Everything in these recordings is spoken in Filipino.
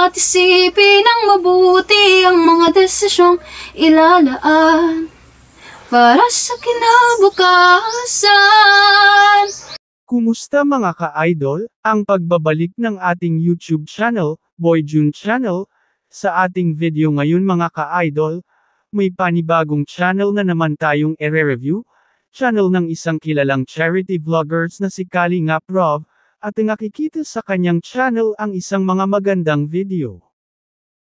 At isipin ng mabuti ang mga desisyong ilalaan para sa kinabukasan. Kumusta mga ka-idol? Ang pagbabalik ng ating YouTube channel, Boy June Channel. Sa ating video ngayon mga ka-idol, may panibagong channel na naman tayong i-review. Channel ng isang kilalang charity vloggers na si Kalingap Rob, at nakikita sa kanyang channel ang isang mga magandang video.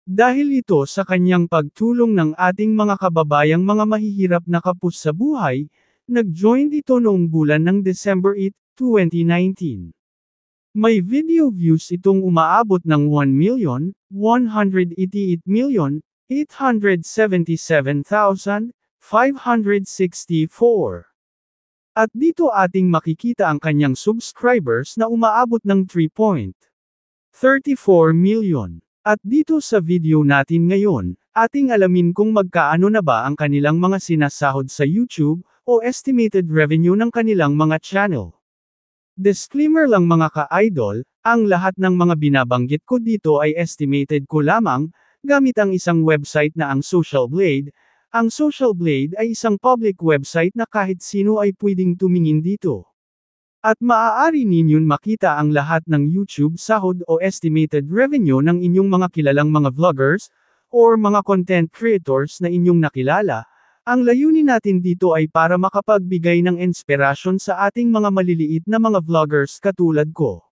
Dahil ito sa kanyang pagtulong ng ating mga kababayang mga mahihirap na kapos sa buhay, nag-join ito noong bulan ng December 8, 2019. May video views itong umaabot ng 1,188,877,564. At dito ating makikita ang kanyang subscribers na umaabot ng 3.34 million. At dito sa video natin ngayon, ating alamin kung magkaano na ba ang kanilang mga sinasahod sa YouTube, o estimated revenue ng kanilang mga channel. Disclaimer lang mga ka-idol, ang lahat ng mga binabanggit ko dito ay estimated ko lamang, gamit ang isang website na ang Social Blade. Ang Social Blade ay isang public website na kahit sino ay pwedeng tumingin dito. At maaari ninyong makita ang lahat ng YouTube sahod o estimated revenue ng inyong mga kilalang mga vloggers, or mga content creators na inyong nakilala. Ang layunin natin dito ay para makapagbigay ng inspirasyon sa ating mga maliliit na mga vloggers katulad ko.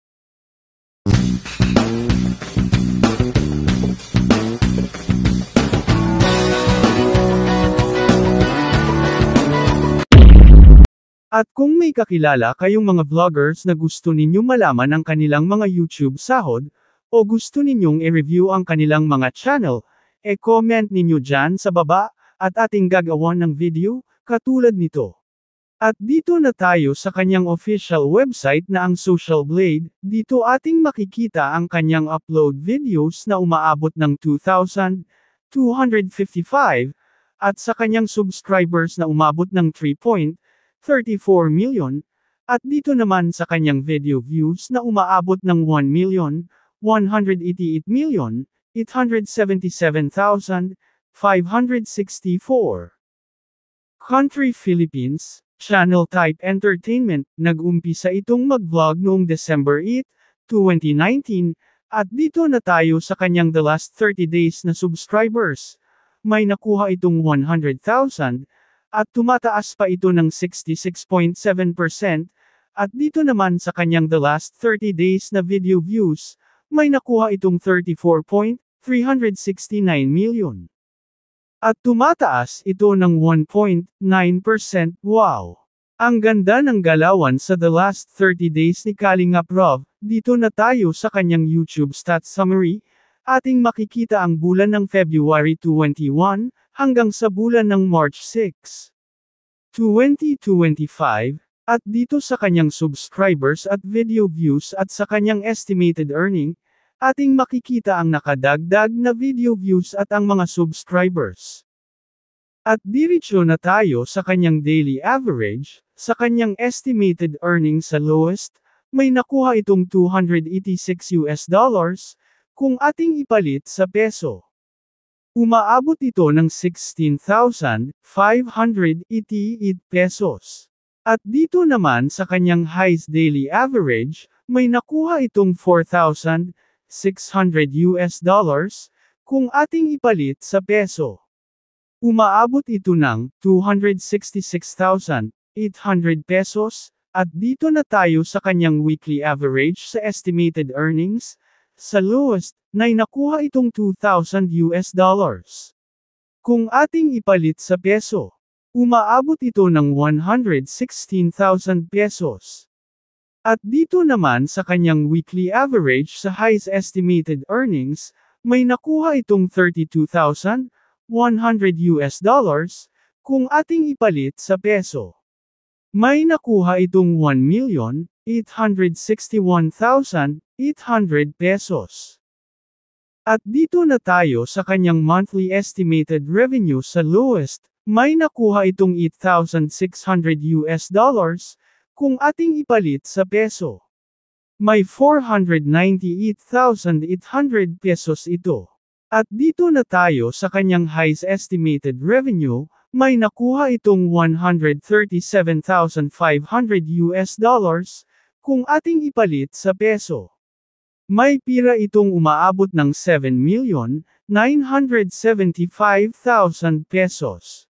At kung may kakilala kayong mga vloggers na gusto ninyong malaman ang kanilang mga YouTube sahod, o gusto ninyong i-review ang kanilang mga channel, comment ninyo dyan sa baba, at ating gagawan ng video, katulad nito. At dito na tayo sa kanyang official website na ang Social Blade. Dito ating makikita ang kanyang upload videos na umaabot ng 2,255, at sa kanyang subscribers na umabot ng 3.34 million, at dito naman sa kanyang video views na umaabot ng 1,188,877,564. Country Philippines, channel type entertainment. Nag-umpisa itong mag-vlog noong December 8, 2019, at dito na tayo sa kanyang the last 30 days na subscribers. May nakuha itong 100,000, at tumataas pa ito ng 66.7%, at dito naman sa kanyang the last 30 days na video views, may nakuha itong 34.369 million. At tumataas ito ng 1.9%. Wow! Ang ganda ng galawan sa the last 30 days ni Kalingap Rob. Dito na tayo sa kanyang YouTube stats summary. Ating makikita ang bulan ng February 21, hanggang sa bulan ng March 6, 2025, at dito sa kanyang subscribers at video views at sa kanyang estimated earning, ating makikita ang nakadagdag na video views at ang mga subscribers. At diretso na tayo sa kanyang daily average. Sa kanyang estimated earnings sa lowest, may nakuha itong $286, kung ating ipalit sa peso. Umaabot ito ng 16,588 pesos. At dito naman sa kanyang highest daily average, may nakuha itong $4,600, kung ating ipalit sa peso. Umaabot ito ng 266,800 pesos, at dito na tayo sa kanyang weekly average sa estimated earnings. Sa lowest, na nakuha itong $2,000. Kung ating ipalit sa peso, umaabot ito ng 116,000 pesos. At dito naman sa kanyang weekly average sa highest estimated earnings, may nakuha itong $32,100, kung ating ipalit sa peso. May nakuha itong 1,861,800 pesos. At dito na tayo sa kanyang monthly estimated revenue sa lowest, may nakuha itong $8,600, kung ating ipalit sa peso. May 498,800 pesos ito. At dito na tayo sa kanyang highest estimated revenue, may nakuha itong $137,500 kung ating ipalit sa peso. May pira itong umaabot ng 7,975,000 pesos.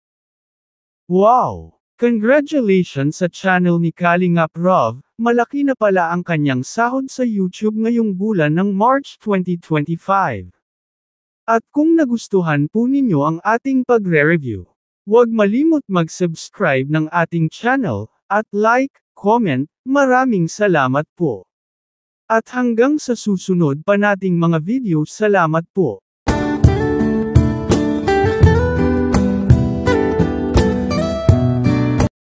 Wow! Congratulations sa channel ni Kalingap Rob, malaki na pala ang kanyang sahod sa YouTube ngayong bulan ng March 2025. At kung nagustuhan po ninyo ang ating pagre-review, huwag malimot mag-subscribe ng ating channel, at like, comment, maraming salamat po. At hanggang sa susunod pa nating mga video, salamat po.